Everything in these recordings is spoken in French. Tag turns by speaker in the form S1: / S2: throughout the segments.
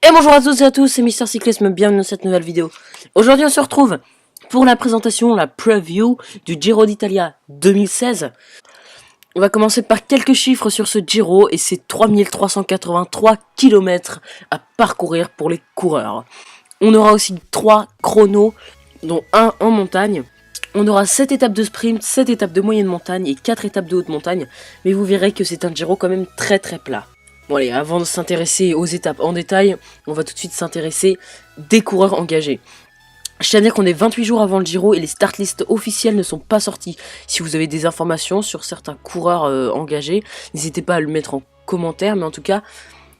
S1: Et bonjour à toutes et à tous, c'est Mister Cyclisme, bienvenue dans cette nouvelle vidéo. Aujourd'hui on se retrouve pour la présentation, la preview du Giro d'Italia 2016. On va commencer par quelques chiffres sur ce Giro et c'est 3383 km à parcourir pour les coureurs. On aura aussi 3 chronos, dont un en montagne. On aura 7 étapes de sprint, 7 étapes de moyenne montagne et 4 étapes de haute montagne. Mais vous verrez que c'est un Giro quand même très plat. Bon allez, avant de s'intéresser aux étapes en détail, on va tout de suite s'intéresser des coureurs engagés. Je tiens à dire qu'on est 28 jours avant le Giro et les start lists officielles ne sont pas sorties. Si vous avez des informations sur certains coureurs engagés, n'hésitez pas à le mettre en commentaire. Mais en tout cas,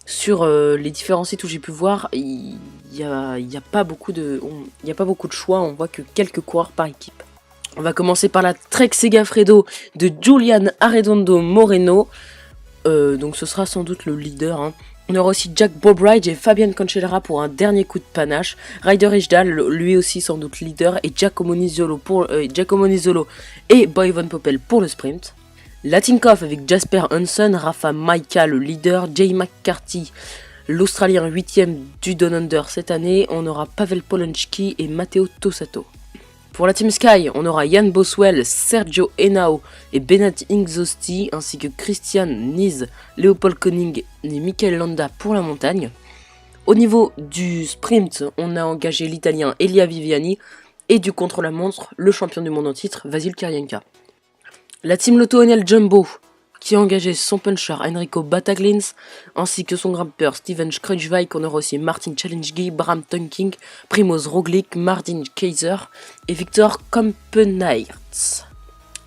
S1: sur les différents sites où j'ai pu voir, il y a pas beaucoup de choix. On voit que quelques coureurs par équipe. On va commencer par la Trek Segafredo de Julian Arredondo Moreno. Donc ce sera sans doute le leader. On aura aussi Jack Bobridge et Fabian Cancellara pour un dernier coup de panache. Ryder Hijndal, lui aussi sans doute leader. Et Giacomo Nizzolo et Boy Van Poppel pour le sprint. La Tinkoff avec Jasper Hansen, Rafa Majka le leader. Jay McCarthy, l'Australien 8ème du Down Under cette année. On aura Pavel Polanski et Matteo Tossato. Pour la Team Sky, on aura Jan Boswell, Sergio Henao et Benat Ingzosti, ainsi que Christian Niz, Leopold Koning et Michael Landa pour la montagne. Au niveau du sprint, on a engagé l'Italien Elia Viviani et du contre-la-montre, le champion du monde en titre, Vasil Kiryenka. La Team Lotto Enel Jumbo, qui a engagé son puncher Enrico Bataglins, ainsi que son grimpeur Steven Kruijswijk. On aura aussi Martin Challengey, Bram Tankink, Primoz Roglic, Martin Keizer et Victor Kampenaerts.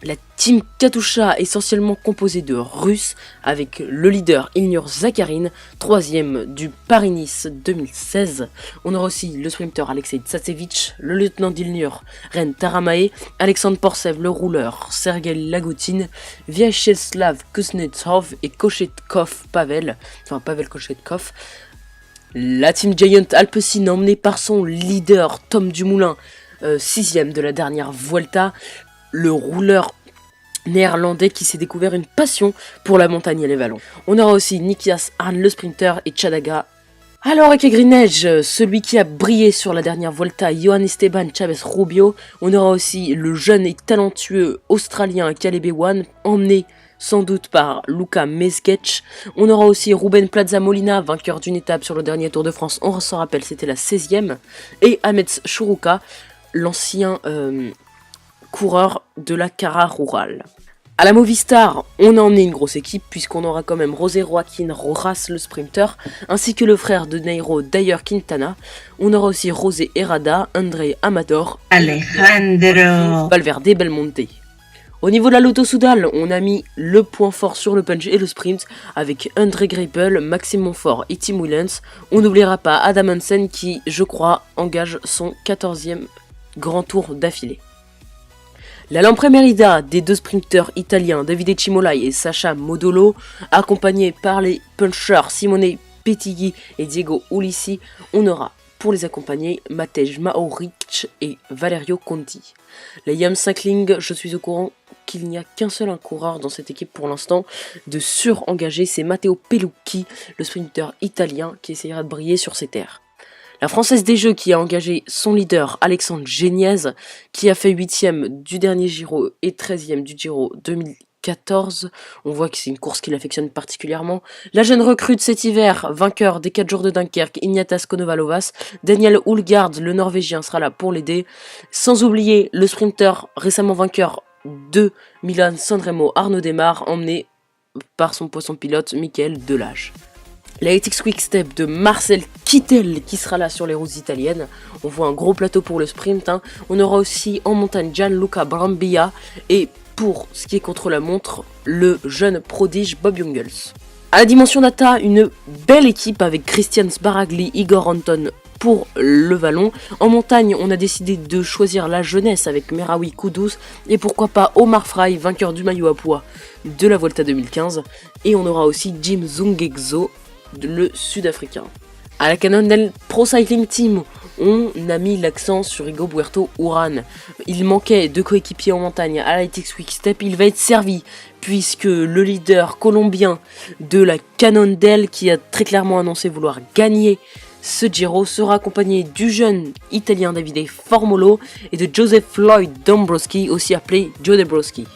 S1: La Team Katusha, essentiellement composée de Russes, avec le leader Ilnur Zakarin, 3ème du Paris-Nice 2016. On aura aussi le sprinter Alexei Tsasevich, le lieutenant d'Ilnur Ren Taramae, Alexandre Porsev, le rouleur Sergei Lagoutin, Vyacheslav Kuznetsov et Pavel Kochetkov. La Team Giant Alpecin, emmenée par son leader Tom Dumoulin, 6ème de la dernière Vuelta, le rouleur néerlandais qui s'est découvert une passion pour la montagne et les vallons. On aura aussi Nikias Arn, le sprinter, et Chadaga. Alors avec les Green Edge, celui qui a brillé sur la dernière Volta, Johan Esteban Chavez Rubio. On aura aussi le jeune et talentueux Australien Caleb Ewan, emmené sans doute par Luka Mezgec. On aura aussi Ruben Plaza Molina, vainqueur d'une étape sur le dernier Tour de France, on s'en rappelle, c'était la 16ème. Et Amets Churuka, l'ancien coureur de la Cara Rural. À la Movistar, on a emmené une grosse équipe puisqu'on aura quand même José Joaquín Rojas, le sprinter, ainsi que le frère de Nairo, Dyer Quintana. On aura aussi José Herrada, André Amador,
S2: Alejandro
S1: Valverde Belmonte. Au niveau de la Lotto Soudal, on a mis le point fort sur le punch et le sprint avec André Greipel, Maxime Montfort et Tim Willems. On n'oubliera pas Adam Hansen qui, je crois, engage son 14e grand tour d'affilée. La Lampre Merida des deux sprinteurs italiens Davide Cimolai et Sacha Modolo, accompagnés par les punchers Simone Petighi et Diego Ulissi, on aura pour les accompagner Matej Maoric et Valerio Conti. La Yam Cycling, je suis au courant qu'il n'y a qu'un seul coureur dans cette équipe pour l'instant de surengagé, c'est Matteo Pellucchi, le sprinter italien qui essayera de briller sur ses terres. La Française des Jeux qui a engagé son leader Alexandre Geniez, qui a fait 8ème du dernier Giro et 13ème du Giro 2014. On voit que c'est une course qu'il affectionne particulièrement. La jeune recrue de cet hiver, vainqueur des 4 jours de Dunkerque, Ignatius Konovalovas. Daniel Hulgaard, le Norvégien, sera là pour l'aider. Sans oublier le sprinter récemment vainqueur de Milan-San Remo, Arnaud Démare, emmené par son poisson pilote Michael Delage. La ATX Quick Step de Marcel Kittel qui sera là sur les routes italiennes. On voit un gros plateau pour le sprint. On aura aussi en montagne Gianluca Brambilla et pour ce qui est contre la montre, le jeune prodige Bob Jungels. À la dimension data, une belle équipe avec Christian Sbaragli, Igor Anton pour le vallon. En montagne, on a décidé de choisir la jeunesse avec Meraoui Kudus et pourquoi pas Omar Frey, vainqueur du maillot à poids de la Volta 2015. Et on aura aussi Jim Zungexo, le sud-africain. À la Cannondale Pro Cycling Team, on a mis l'accent sur Rigoberto Urán. Il manquait de coéquipiers en montagne à la ATX Quick Step, il va être servi puisque le leader colombien de la Cannondale, qui a très clairement annoncé vouloir gagner Ce Giro sera accompagné du jeune italien Davide Formolo et de Joseph Lloyd Dombrowski, aussi appelé Joe Dombrowski.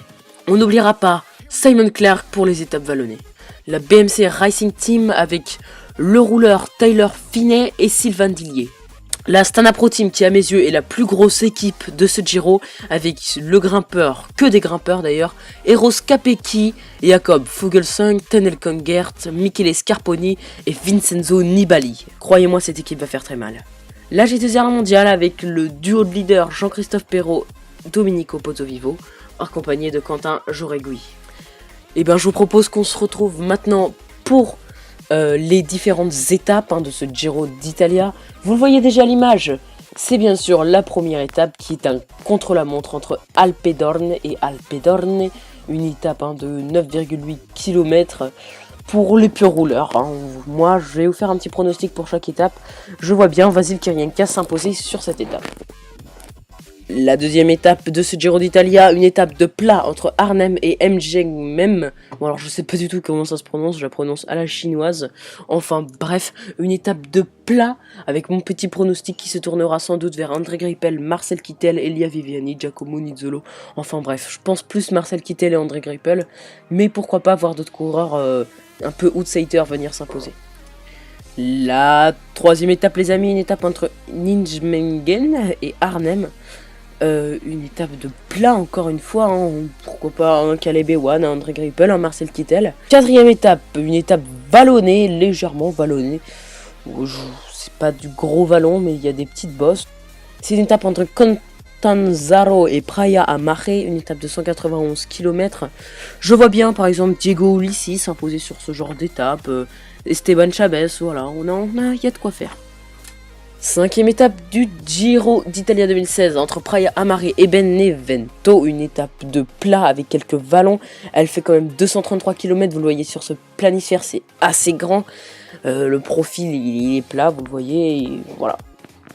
S1: On n'oubliera pas Simon Clark pour les étapes vallonnées. La BMC Racing Team avec le rouleur Tyler Finney et Sylvain Dillier. La Stana Pro Team qui à mes yeux est la plus grosse équipe de ce Giro avec le grimpeur, que des grimpeurs d'ailleurs, Eros Capecchi, Jakob Fuglsang, Tenel Kongert, Michele Scarponi et Vincenzo Nibali. Croyez-moi, cette équipe va faire très mal. La GT0 mondiale avec le duo de leaders Jean-Christophe Perrault, Domenico Pozzovivo, accompagné de Quentin Joregui. Et bien je vous propose qu'on se retrouve maintenant pour les différentes étapes de ce Giro d'Italia. Vous le voyez déjà à l'image, c'est bien sûr la première étape qui est un contre-la-montre entre Alpedorne et Alpedorne, une étape de 9,8 km pour les purs rouleurs. Moi je vais vous faire un petit pronostic pour chaque étape. Je vois bien Vasil Kirienka s'imposer sur cette étape. La deuxième étape de ce Giro d'Italia, une étape de plat entre Arnhem et Mgem. Bon alors je sais pas du tout comment ça se prononce, je la prononce à la chinoise. Enfin bref, une étape de plat avec mon petit pronostic qui se tournera sans doute vers André Greipel, Marcel Kittel, Elia Viviani, Giacomo Nizzolo. Enfin bref, je pense plus Marcel Kittel et André Greipel, mais pourquoi pas voir d'autres coureurs un peu outsiders venir s'imposer. La troisième étape les amis, une étape entre Nijmegen et Arnhem. Une étape de plat encore une fois, pourquoi pas un Caleb Ewan, un André Greipel, un Marcel Kittel. Quatrième étape, une étape vallonnée, légèrement vallonnée. C'est pas du gros vallon mais il y a des petites bosses. C'est une étape entre Catanzaro et Praia a Mare, une étape de 191 km. Je vois bien par exemple Diego Ulissi s'imposer sur ce genre d'étape, Esteban Chavez, voilà, il y a de quoi faire. Cinquième étape du Giro d'Italia 2016 entre Praia a Mare et Benevento, une étape de plat avec quelques vallons. Elle fait quand même 233 km, vous le voyez sur ce planisphère, c'est assez grand. Le profil il est plat, vous le voyez, et voilà.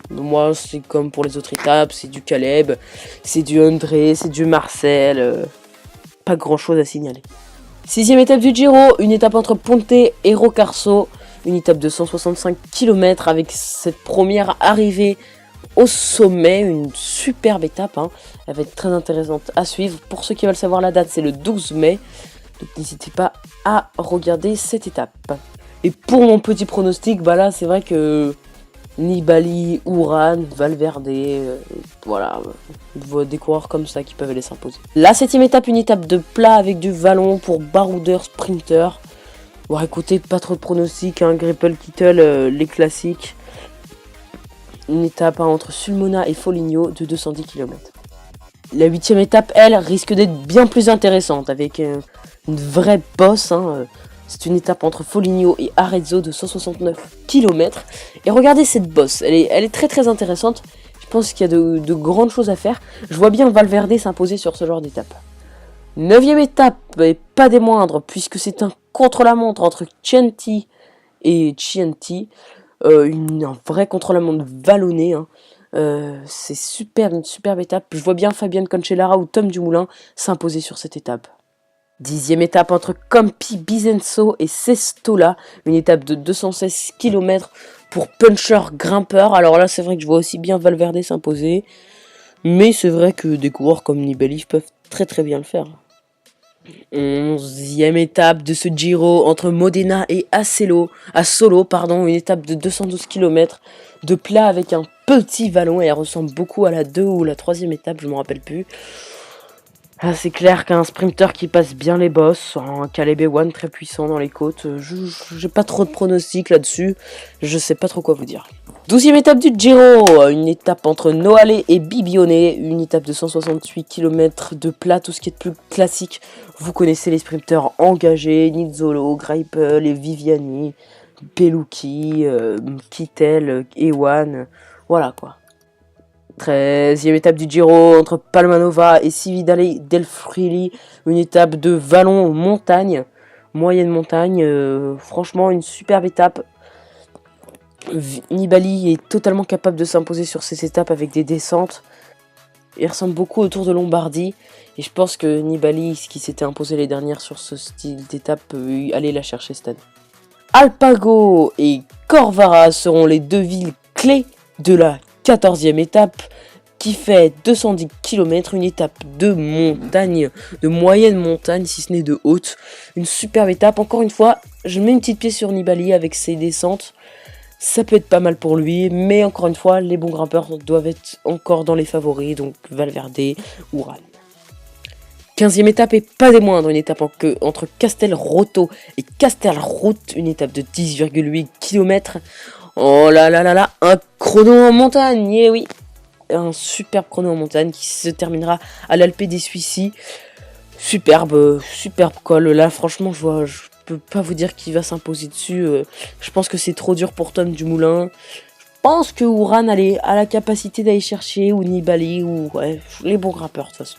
S1: Moi c'est comme pour les autres étapes, c'est du Caleb, c'est du André, c'est du Marcel, pas grand chose à signaler. Sixième étape du Giro, une étape entre Ponte et Rocarso. Une étape de 165 km avec cette première arrivée au sommet, une superbe étape, elle va être très intéressante à suivre. Pour ceux qui veulent savoir la date, c'est le 12 mai, donc n'hésitez pas à regarder cette étape. Et pour mon petit pronostic, là c'est vrai que Nibali, Uran, Valverde, voilà, des coureurs comme ça qui peuvent aller s'imposer. La septième étape, une étape de plat avec du vallon pour baroudeurs, sprinters. Bon écoutez, pas trop de pronostics, Greipel, Kittel, les classiques. Une étape entre Sulmona et Foligno de 210 km. La huitième étape, elle, risque d'être bien plus intéressante avec une vraie bosse. C'est une étape entre Foligno et Arezzo de 169 km. Et regardez cette bosse, elle est très très intéressante. Je pense qu'il y a de grandes choses à faire. Je vois bien Valverde s'imposer sur ce genre d'étape. Neuvième étape, et pas des moindres, puisque c'est un contre-la-montre entre Chianti et Chianti. Un vrai contre-la-montre vallonné. C'est une superbe étape. Je vois bien Fabian Cancellara ou Tom Dumoulin s'imposer sur cette étape. Dixième étape entre Campi Bisenzio et Sestola. Une étape de 216 km pour puncher grimpeur. Alors là, c'est vrai que je vois aussi bien Valverde s'imposer. Mais c'est vrai que des coureurs comme Nibali peuvent très très bien le faire. 11e étape de ce Giro entre Modena et Asolo, une étape de 212 km de plat avec un petit vallon et elle ressemble beaucoup à la 2 ou la 3e étape, je ne me rappelle plus. C'est clair qu'un sprinter qui passe bien les bosses, un Caleb Ewan très puissant dans les côtes, j'ai pas trop de pronostics là-dessus, je sais pas trop quoi vous dire. 12e étape du Giro, une étape entre Noale et Bibione, une étape de 168 km de plat, tout ce qui est de plus classique. Vous connaissez les sprinters engagés, Nizzolo, Greipel et Viviani, Pelucchi, Kittel, Ewan, voilà quoi. 13e étape du Giro entre Palmanova et Cividale del Friuli, une étape de vallon montagne, moyenne montagne, franchement une superbe étape. Nibali est totalement capable de s'imposer sur ces étapes avec des descentes. Il ressemble beaucoup au Tour de Lombardie et je pense que Nibali, qui s'était imposé les dernières sur ce style d'étape, peut aller la chercher cette année. Alpago et Corvara seront les deux villes clés de la 14e étape qui fait 210 km, une étape de montagne, de moyenne montagne si ce n'est de haute. Une superbe étape, encore une fois, je mets une petite pièce sur Nibali avec ses descentes. Ça peut être pas mal pour lui, mais encore une fois, les bons grimpeurs doivent être encore dans les favoris, donc Valverde, Uran. 15e étape et pas des moindres, une étape entre Castelrotto et Castelroute, une étape de 10,8 km. Oh là là là là, un chrono en montagne, eh oui, un superbe chrono en montagne qui se terminera à l'Alpe des Suissi. Superbe col, là franchement je peux pas vous dire qui va s'imposer dessus, je pense que c'est trop dur pour Tom Dumoulin. Je pense que Uran a la capacité d'aller chercher, ou Nibali, ou ouais, les bons grimpeurs de toute façon.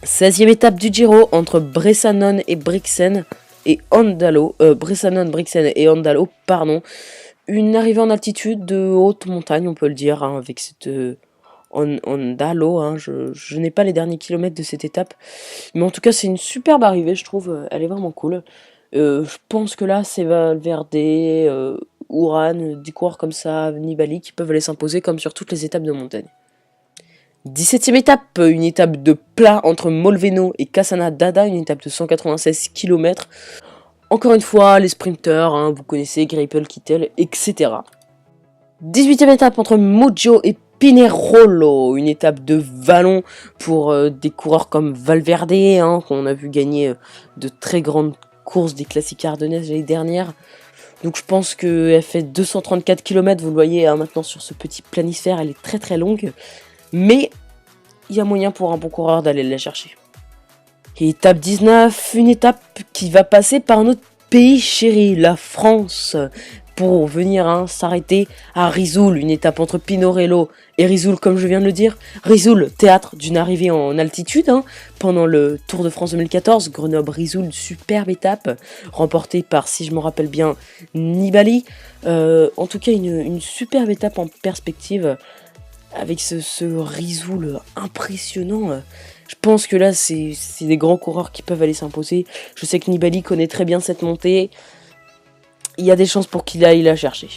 S1: 16e étape du Giro entre Bressanone et Brixen et Andalo. Brixen et Andalo, pardon. Une arrivée en altitude de haute montagne, on peut le dire, hein, avec cette Andalo. Hein, je n'ai pas les derniers kilomètres de cette étape. Mais en tout cas, c'est une superbe arrivée, je trouve. Elle est vraiment cool. Je pense que là, c'est Valverde, Uran, des coureurs comme ça, Nibali, qui peuvent aller s'imposer comme sur toutes les étapes de montagne. 17e étape, une étape de plat entre Molveno et Cassana Dada, une étape de 196 km. Encore une fois, les sprinteurs, hein, vous connaissez, Greipel, Kittel, etc. 18e étape entre Moggio et Pinerolo, une étape de vallon pour des coureurs comme Valverde, hein, qu'on a vu gagner de très grandes courses des classiques ardennaises l'année dernière. Donc je pense qu'elle fait 234 km, vous le voyez hein, maintenant sur ce petit planisphère, elle est très très longue. Mais il y a moyen pour un bon coureur d'aller la chercher. Et étape 19, une étape qui va passer par notre pays chéri, la France, pour venir s'arrêter à Risoul, une étape entre Pinerolo et Risoul, comme je viens de le dire. Risoul, théâtre d'une arrivée en altitude, pendant le Tour de France 2014, Grenoble-Risoul, superbe étape, remportée par, si je me rappelle bien, Nibali. En tout cas, une superbe étape en perspective, avec ce Risoul impressionnant. Je pense que là, c'est des grands coureurs qui peuvent aller s'imposer. Je sais que Nibali connaît très bien cette montée. Il y a des chances pour qu'il aille la chercher.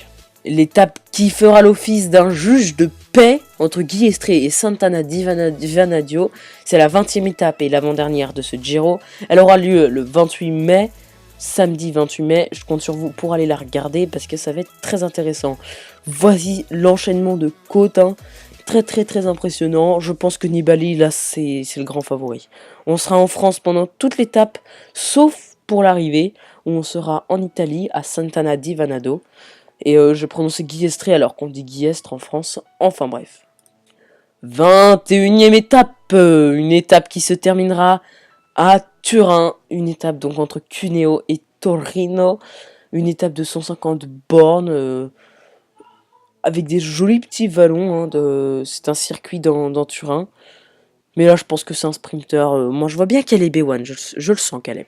S1: L'étape qui fera l'office d'un juge de paix entre Guy Estrée et Santana di Vanadio, c'est la 20e étape et l'avant-dernière de ce Giro. Elle aura lieu le 28 mai, samedi 28 mai. Je compte sur vous pour aller la regarder parce que ça va être très intéressant. Voici l'enchaînement de côtes, très très très impressionnant. Je pense que Nibali, là, c'est le grand favori. On sera en France pendant toute l'étape, sauf pour l'arrivée, où on sera en Italie, à Santana di Vanado. Et je prononce Guy Estrée alors qu'on dit Guy Estre en France. Enfin bref. 21e étape, une étape qui se terminera à Turin. Une étape donc entre Cuneo et Torino. Une étape de 150 bornes, avec des jolis petits vallons. C'est un circuit dans Turin. Mais là, je pense que c'est un sprinter. Moi, je vois bien Caleb Ewan. Je le sens, Caleb.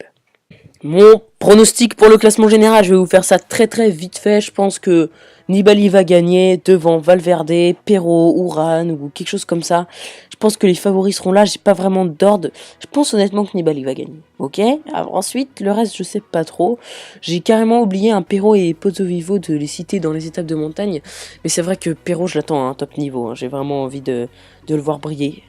S1: Mon pronostic pour le classement général, je vais vous faire ça très très vite fait. Je pense que Nibali va gagner devant Valverde, Perrault, Uran ou quelque chose comme ça. Je pense que les favoris seront là, j'ai pas vraiment d'ordre. Je pense honnêtement que Nibali va gagner. Ok. Alors ensuite, le reste, je sais pas trop. J'ai carrément oublié un Perrault et Pozzovivo de les citer dans les étapes de montagne. Mais c'est vrai que Perrault, je l'attends à un top niveau. J'ai vraiment envie de le voir briller.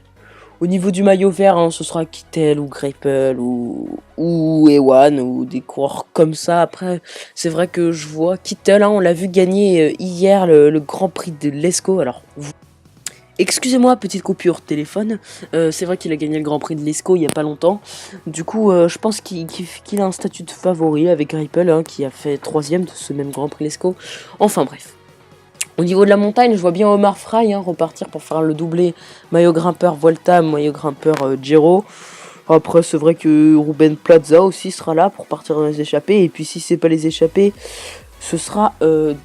S1: Au niveau du maillot vert, ce sera Kittel ou Greipel ou Ewan ou des coureurs comme ça. Après, c'est vrai que je vois Kittel, on l'a vu gagner hier le Grand Prix de l'Escaut. Alors, excusez-moi, petite coupure téléphone. C'est vrai qu'il a gagné le Grand Prix de l'Escaut il n'y a pas longtemps. Du coup, je pense qu'il a un statut de favori avec Greipel, qui a fait 3ème de ce même Grand Prix de l'Escaut. Enfin bref. Au niveau de la montagne, je vois bien Omar Fry repartir pour faire le doublé maillot grimpeur Volta, maillot grimpeur Giro. Après, c'est vrai que Ruben Plaza aussi sera là pour partir dans les échappées. Et puis si c'est pas les échappées, ce sera je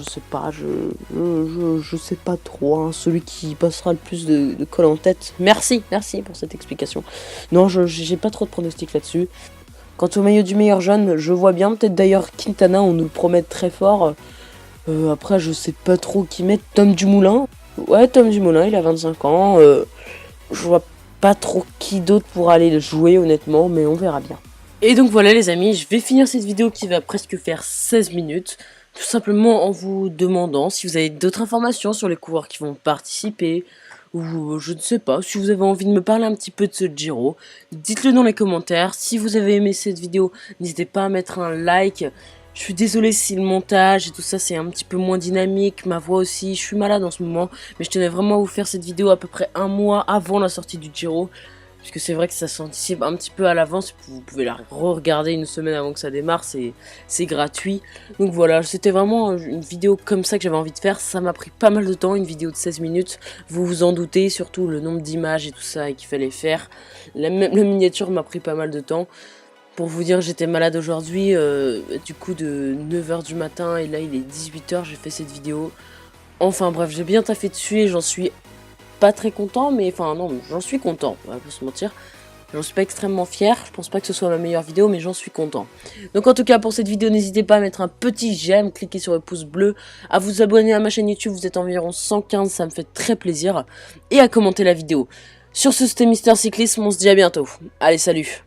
S1: sais pas, je sais pas trop. Celui qui passera le plus de col en tête. Merci pour cette explication. Non, j'ai pas trop de pronostics là-dessus. Quant au maillot du meilleur jeune, je vois bien. Peut-être d'ailleurs Quintana, on nous le promet très fort. Après, je sais pas trop qui mettre. Tom Dumoulin. Ouais, Tom Dumoulin, il a 25 ans. Je vois pas trop qui d'autre pour aller le jouer, honnêtement, mais on verra bien. Et donc voilà, les amis, je vais finir cette vidéo qui va presque faire 16 minutes. tout simplement en vous demandant si vous avez d'autres informations sur les coureurs qui vont participer, ou je ne sais pas, si vous avez envie de me parler un petit peu de ce Giro, dites-le dans les commentaires. Si vous avez aimé cette vidéo, n'hésitez pas à mettre un like. Je suis désolée si le montage et tout ça c'est un petit peu moins dynamique, ma voix aussi, je suis malade en ce moment, mais je tenais vraiment à vous faire cette vidéo à peu près un mois avant la sortie du Giro, puisque c'est vrai que ça s'anticipe un petit peu à l'avance, vous pouvez la re-regarder une semaine avant que ça démarre, c'est gratuit. Donc voilà, c'était vraiment une vidéo comme ça que j'avais envie de faire, ça m'a pris pas mal de temps, une vidéo de 16 minutes, vous vous en doutez, surtout le nombre d'images et tout ça qu'il fallait faire, la miniature m'a pris pas mal de temps. Pour vous dire, j'étais malade aujourd'hui, du coup de 9 h du matin, et là il est 18 h, j'ai fait cette vidéo. Enfin bref, j'ai bien taffé dessus et j'en suis pas très content, mais enfin non, j'en suis content, on va pas se mentir. J'en suis pas extrêmement fier, je pense pas que ce soit ma meilleure vidéo, mais j'en suis content. Donc en tout cas, pour cette vidéo, n'hésitez pas à mettre un petit j'aime, cliquer sur le pouce bleu, à vous abonner à ma chaîne YouTube, vous êtes environ 115, ça me fait très plaisir, et à commenter la vidéo. Sur ce, c'était Mister Cyclisme, on se dit à bientôt. Allez, salut!